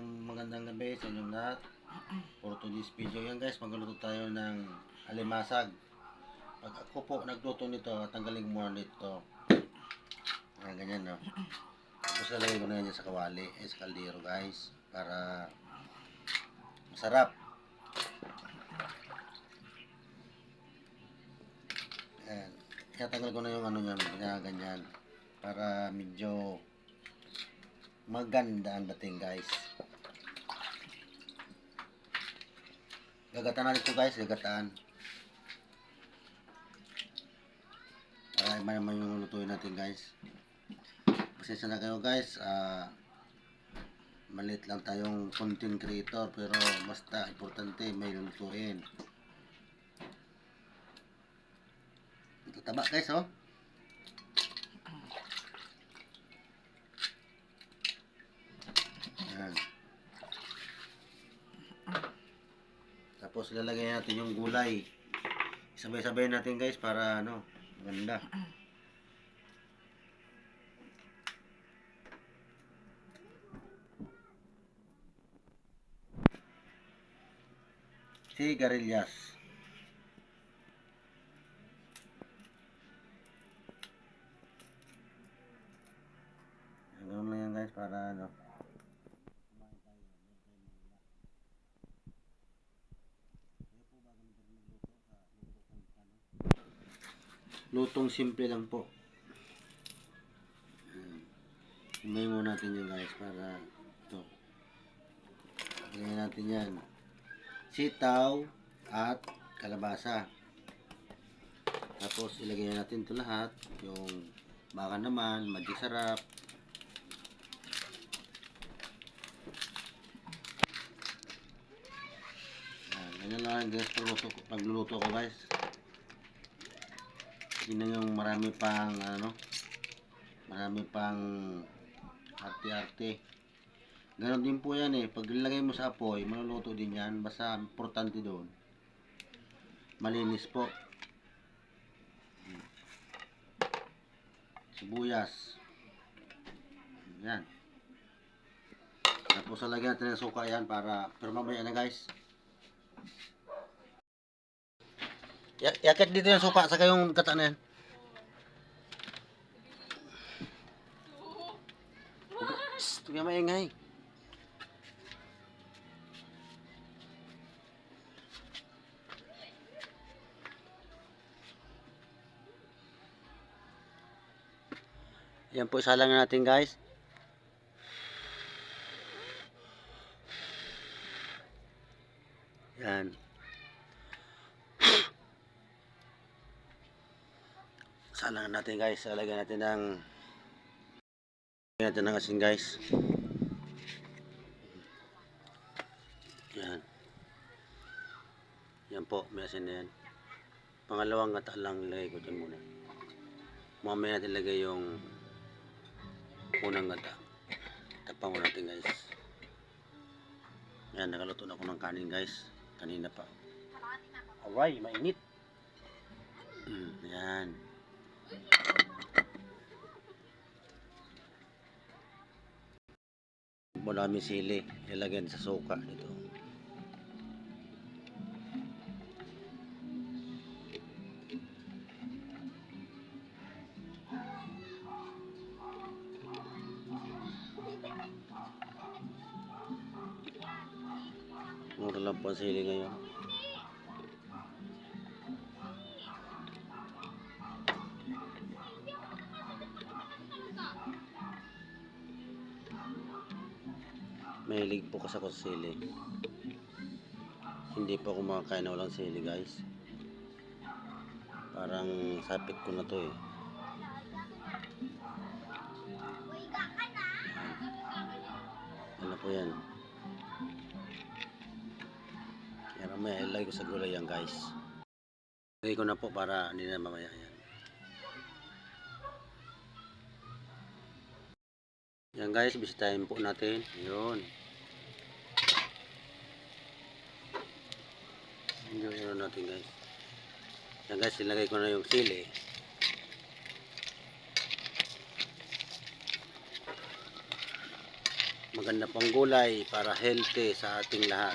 Magandang gabi sa inyong lahat. For today's video yan guys, magluluto tayo ng alimasag. Pag ako po nagluto nito, tanggalin muna nito. Ayan, ganyan no. Tapos lalagay ko na yan sa kawali, sa kaldero guys, para masarap. Ayan. Kaya tanggal ko na yung ano niya, ganyan, para medyo maganda ang dating guys. Gagataan natin ito guys, gagataan. Para naman yung lutuin natin guys. Pasensya na kayo guys, maliit lang tayong content creator, pero basta importante may lulutuin. Ito taba guys oh. Ayan. Tapos lalagay natin yung gulay. Sabay-sabay natin guys para ano, maganda. Sigarilyas. Ganun lang yan guys para ano. Lutong simple lang po. Himay mo natin yan guys para ito. Ilagay natin yan. Sitaw at kalabasa. Tapos ilagay natin ito lahat. Yung baka naman, magic sarap. Ganyan lang guys pagluluto ko guys. Yun na yung marami pang ano, marami pang arte-arte. Ganon din po yan eh. Pag ilagay mo sa apoy, maluluto din yan. Basta importante doon, malinis po. Sibuyas. Yan. Tapos lalagyan natin ng suka yan para, pero mamaya na guys. Yakit dito yung suka sa kayong kata na yan. Ito kaya maingay. Yan po, isalang natin guys. Yan. Salang natin guys. Lalagyan natin ng asin guys. Yan. Yan po, may asin na yan. Pangalawang gata lang ilagay ko dyan muna. Mamaya natin lagay yung unang gata. Tapang mo natin guys. Yan, nakaluto na ako ng kanin guys. Kanina pa. Alright, mainit. Yan. Marami sili. Ilagyan sa suka dito. Mura lang po ang sili ngayon. Mahilig po kasi ako sa sili. Hindi po ako makakain na walang sili guys. Parang sapit ko na to eh. Ano po yan. Yan mamaya ilagay ko sa gulay yan guys. Ilagay ko na po para hindi na mamaya yan. Yan guys, bisitahin po natin. Yun. Yun natin guys. Yan guys, ilagay ko na yung sili. maganda pang gulay para healthy sa ating lahat.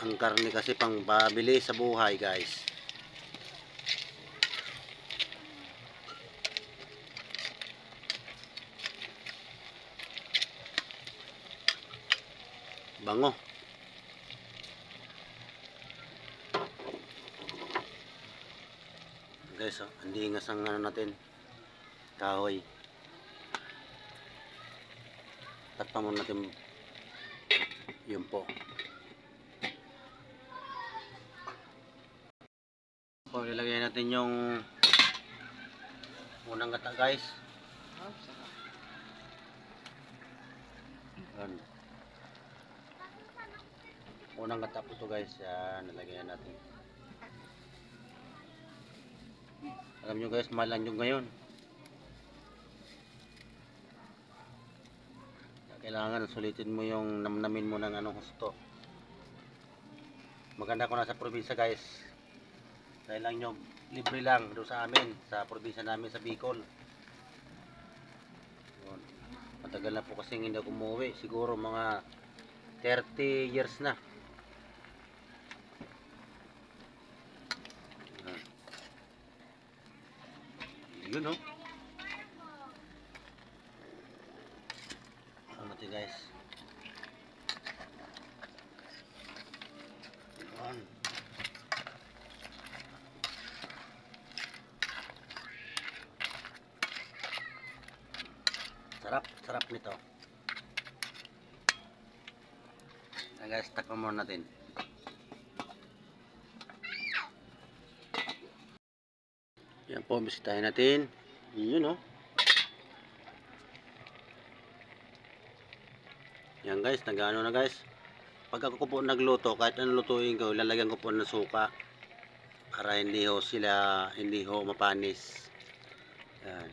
Ang karne kasi pang pabili sa buhay, guys. Bango. Guys, oh, ang diingas ang ano natin, kahoy. Takpan muna natin yun po. So, ilalagay natin yung unang gata, guys. Yan. Unang gata po ito, guys. Yan, nalagyan natin. Alam nyo, guys, mahal nyo ngayon. Kailangan sulitin mo yung namnamin mo ng anong husto. Maganda ko nasa probinsya, guys. Dahil lang nyo, libre lang doon sa amin, sa probinsya namin sa Bicol. Yun. Matagal na po kasi hindi ako umuwi. Siguro mga 30 years na. Yun, no? Ano natin, guys? Yun. Sarap nito. Ayan, guys, takpan muna natin. Yan po, bisitahin natin. Yun, no? Yan, guys, nag-ano na, guys. Pag ako po nagluto, kahit anong lutuin ko, lalagyan ko po ng suka para hindi ho mapanis. Yan.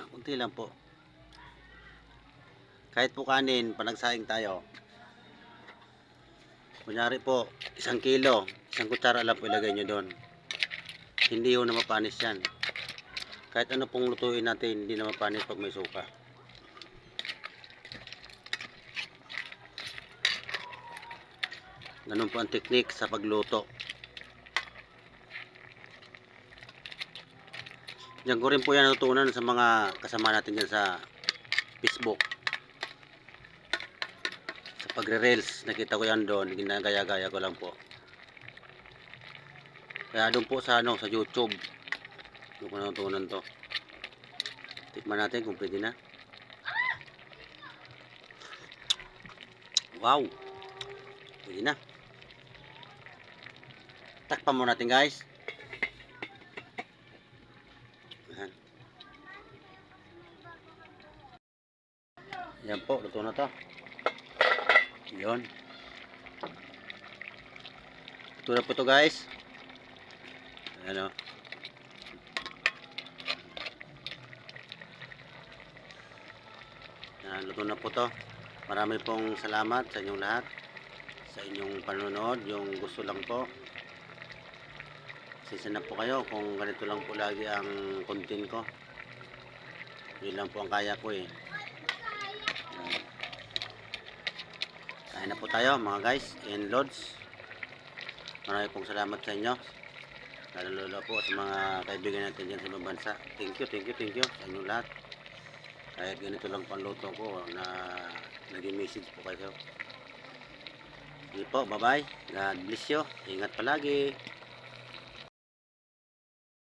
Kunti lang po. Kahit po kanin, panagsaing tayo. Kunyari po, 1 kilo, 1 kutsara lang po ilagay nyo doon. Hindi ho na mapanis yan. Kahit ano pong lutuin natin, hindi na mapanis pag may suka. Ganun po ang technique sa pagluto. Diyan ko rin po yan natutunan sa mga kasama natin dyan sa Facebook. Sa pagre-reels, nakita ko yan doon, ginagaya-gaya ko lang po. Kaya doon po sa sa YouTube, doon ko natutunan to. Tikman natin kung pwede na. Wow! Pwede na. Takpan mo natin, guys. Ayan. Yan po, luto na to. Yun. Luto na po to, guys. Ayan, o. Ayan, luto na po to. Marami pong salamat sa inyong lahat. Sa inyong panonood. Yung gusto lang po. Sisa na po kayo kung ganito lang po lagi ang content ko. Yun lang po ang kaya ko, eh. Kain na po tayo, mga guys and lords. Marami pong salamat sa inyo. Lalo po sa mga kaibigan natin dyan sa ibang bansa. Thank you sa inyong lahat. Kahit ganito lang panluto ko na naging message po kayo. Sige po, bye bye. God bless you. Ingat palagi.